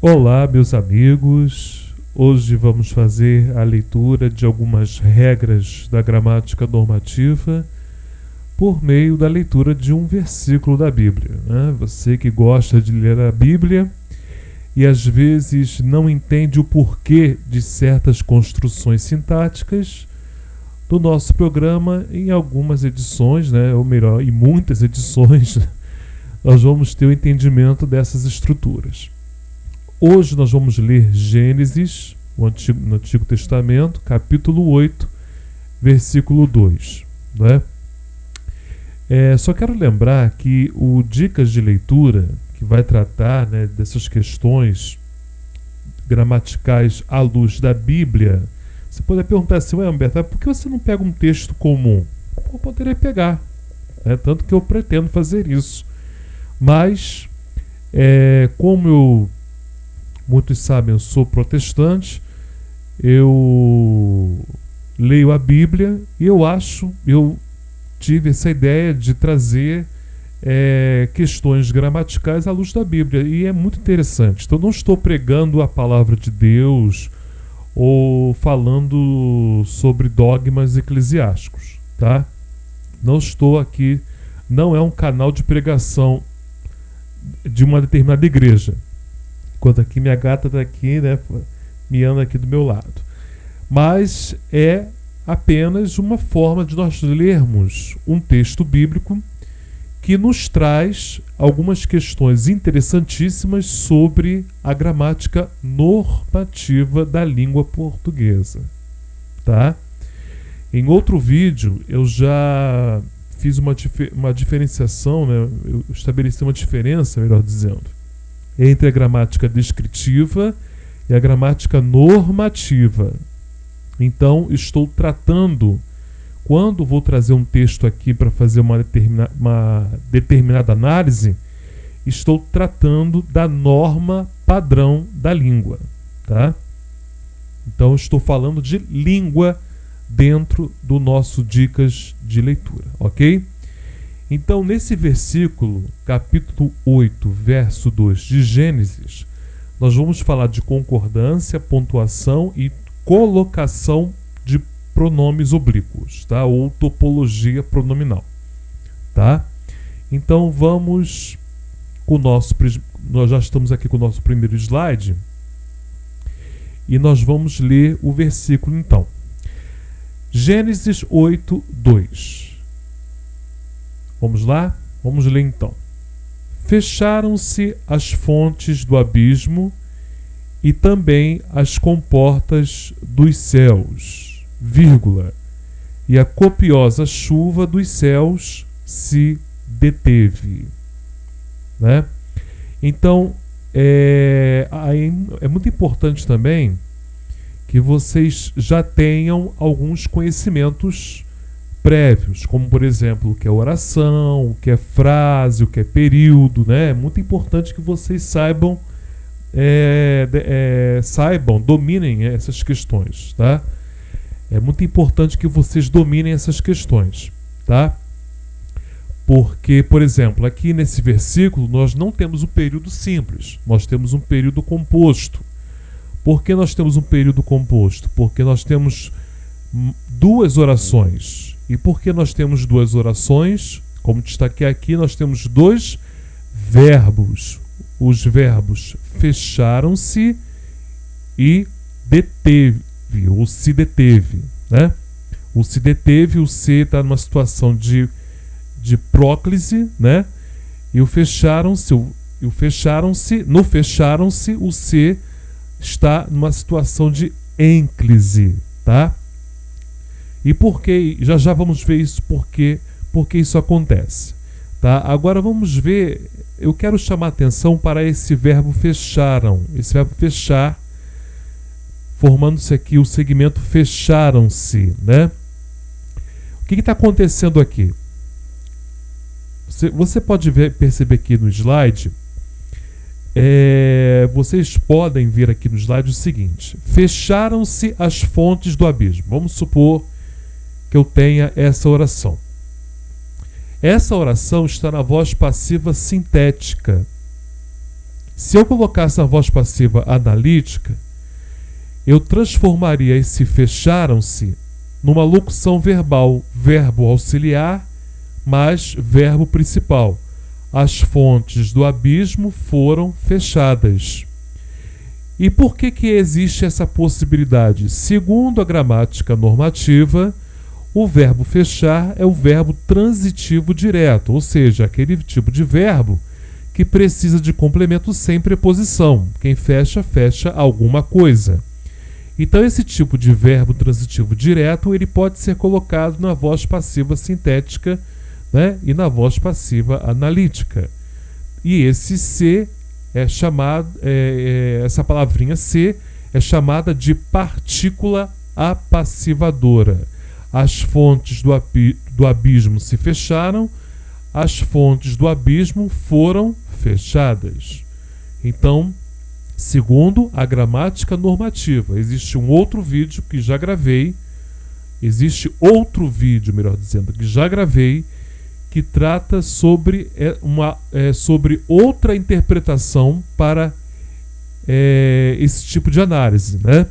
Olá, meus amigos. Hoje vamos fazer a leitura de algumas regras da gramática normativa por meio da leitura de um versículo da Bíblia, né? Você que gosta de ler a Bíblia e às vezes não entende o porquê de certas construções sintáticas do nosso programa, em algumas edições, né, ou melhor, em muitas edições, nós vamos ter o entendimento dessas estruturas. Hoje nós vamos ler Gênesis, no Antigo Testamento, capítulo 8, versículo 2. Né? Só quero lembrar que o Dicas de Leitura, que vai tratar, né, dessas questões gramaticais à luz da Bíblia, você pode perguntar assim: ué, Humberto, por que você não pega um texto comum? Eu poderia pegar, né? Tanto que eu pretendo fazer isso. Mas, como muitos sabem, eu sou protestante, eu leio a Bíblia e eu tive essa ideia de trazer questões gramaticais à luz da Bíblia, e é muito interessante. Então, não estou pregando a palavra de Deus ou falando sobre dogmas eclesiásticos, tá? Não estou aqui, não é um canal de pregação de uma determinada igreja. Enquanto aqui minha gata está aqui, né, miando aqui do meu lado. Mas é apenas uma forma de nós lermos um texto bíblico que nos traz algumas questões interessantíssimas sobre a gramática normativa da língua portuguesa, tá? Em outro vídeo eu já fiz uma diferenciação, né? Eu estabeleci uma diferença, melhor dizendo, entre a gramática descritiva e a gramática normativa. Então, estou tratando, quando vou trazer um texto aqui para fazer uma determinada análise, estou tratando da norma padrão da língua, tá? Então, estou falando de língua dentro do nosso Dicas de Leitura, ok? Então, nesse versículo, capítulo 8, verso 2 de Gênesis, nós vamos falar de concordância, pontuação e colocação de pronomes oblíquos, tá? Ou topologia pronominal, tá? Então, vamos com nós já estamos aqui com o nosso primeiro slide e nós vamos ler o versículo então. Gênesis 8, 2. Vamos lá? Vamos ler então. Fecharam-se as fontes do abismo e também as comportas dos céus, vírgula, e a copiosa chuva dos céus se deteve. Né? Então, é muito importante também que vocês já tenham alguns conhecimentos prévios, como por exemplo o que é oração, o que é frase, o que é período, né? É muito importante que vocês saibam, dominem essas questões, tá? É muito importante que vocês dominem essas questões, tá? Porque, por exemplo, aqui nesse versículo nós não temos um período simples, nós temos um período composto. Por que nós temos um período composto? Porque nós temos duas orações. E por que nós temos duas orações? Como destaquei aqui, nós temos dois verbos. Os verbos fecharam-se e deteve, ou se deteve, né? O se deteve, o se está numa situação de próclise, né? E o fecharam-se, no fecharam-se, o se está numa situação de ênclise, tá? E por que? Já vamos ver isso, por que isso acontece, tá? Agora vamos ver, eu quero chamar a atenção para esse verbo fecharam, esse verbo fechar, formando-se aqui o segmento fecharam-se, né? O que está acontecendo aqui? Você pode perceber aqui no slide, vocês podem ver aqui no slide o seguinte: fecharam-se as fontes do abismo. Vamos supor que eu tenha essa oração. Essa oração está na voz passiva sintética. Se eu colocasse a voz passiva analítica, eu transformaria esse fecharam-se numa locução verbal, verbo auxiliar mais verbo principal. As fontes do abismo foram fechadas. E por que existe essa possibilidade? Segundo a gramática normativa, o verbo fechar é o verbo transitivo direto, ou seja, aquele tipo de verbo que precisa de complemento sem preposição. Quem fecha, fecha alguma coisa. Então, esse tipo de verbo transitivo direto ele pode ser colocado na voz passiva sintética, né, e na voz passiva analítica. E esse ser é chamado, essa palavrinha ser é chamada de partícula apassivadora. As fontes do abismo se fecharam, as fontes do abismo foram fechadas. Então, segundo a gramática normativa, existe um outro vídeo que já gravei, melhor dizendo, que já gravei, que trata sobre, sobre outra interpretação para esse tipo de análise, né?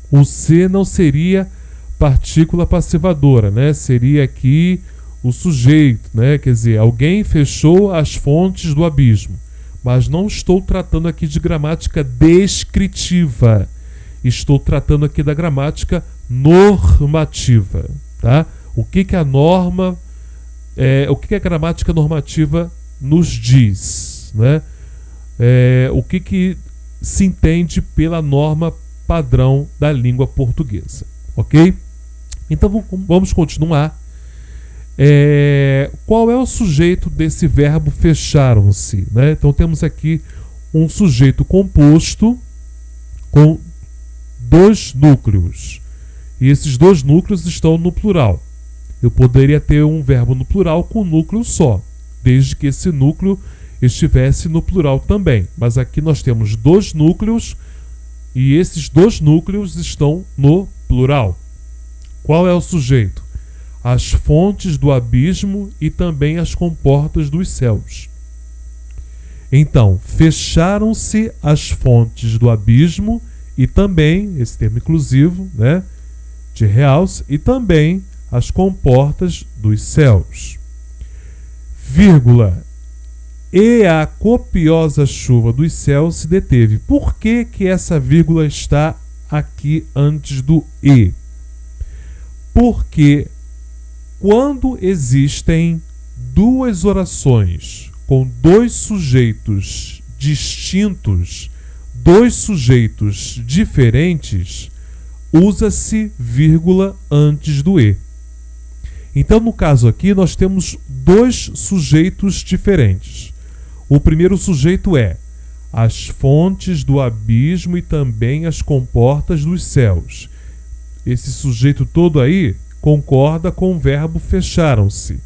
O C não seria partícula passivadora, né? Seria aqui o sujeito, né? Quer dizer, alguém fechou as fontes do abismo. Mas não estou tratando aqui de gramática descritiva. Estou tratando aqui da gramática normativa, tá? O que a norma, o que a gramática normativa nos diz, né? O que se entende pela norma padrão da língua portuguesa, ok? Então vamos continuar. Qual é o sujeito desse verbo fecharam-se, né? Então temos aqui um sujeito composto com dois núcleos. E esses dois núcleos estão no plural. Eu poderia ter um verbo no plural com um núcleo só, desde que esse núcleo estivesse no plural também. Mas aqui nós temos dois núcleos e esses dois núcleos estão no plural. Qual é o sujeito? As fontes do abismo e também as comportas dos céus. Então, fecharam-se as fontes do abismo e também, esse termo inclusivo, né, de realce, e também as comportas dos céus. Vírgula. E a copiosa chuva dos céus se deteve. Por que essa vírgula está aqui antes do e? Porque quando existem duas orações com dois sujeitos distintos, dois sujeitos diferentes, usa-se vírgula antes do e. Então, no caso aqui, nós temos dois sujeitos diferentes. O primeiro sujeito é as fontes do abismo e também as comportas dos céus. Esse sujeito todo aí concorda com o verbo fecharam-se.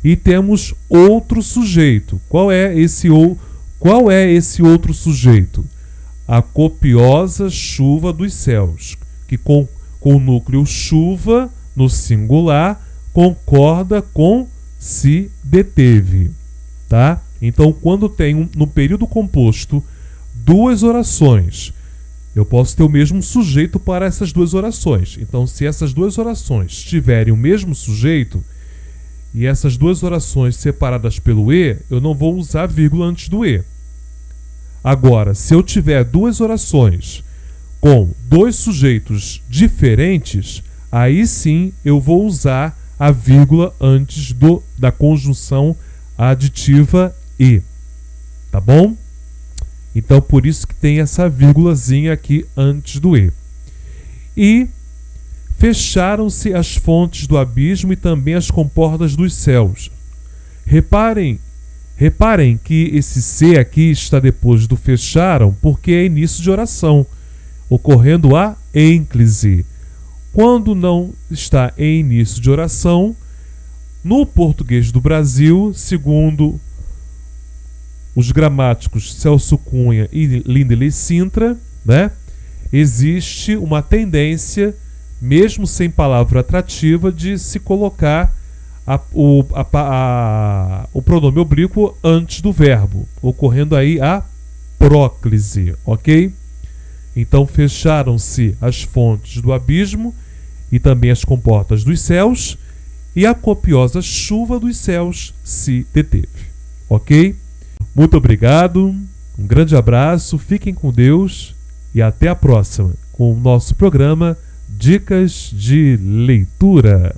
E temos outro sujeito. Qual é esse outro sujeito? A copiosa chuva dos céus, que com o núcleo chuva no singular concorda com se deteve, tá? Então, quando tem no período composto duas orações, eu posso ter o mesmo sujeito para essas duas orações. Então, se essas duas orações tiverem o mesmo sujeito e essas duas orações separadas pelo e, eu não vou usar vírgula antes do e. Agora, se eu tiver duas orações com dois sujeitos diferentes, aí sim eu vou usar a vírgula antes da conjunção aditiva e. Tá bom? Então, por isso que tem essa vírgulazinha aqui antes do e. E fecharam-se as fontes do abismo e também as comportas dos céus. Reparem que esse se aqui está depois do fecharam, porque é início de oração, ocorrendo a ênclise. Quando não está em início de oração, no português do Brasil, segundo os gramáticos Celso Cunha e Lindley Sintra, né, existe uma tendência, mesmo sem palavra atrativa, de se colocar o pronome oblíquo antes do verbo, ocorrendo aí a próclise, ok? Então fecharam-se as fontes do abismo e também as comportas dos céus, e a copiosa chuva dos céus se deteve, ok? Muito obrigado, um grande abraço, fiquem com Deus e até a próxima com o nosso programa Dicas de Leitura.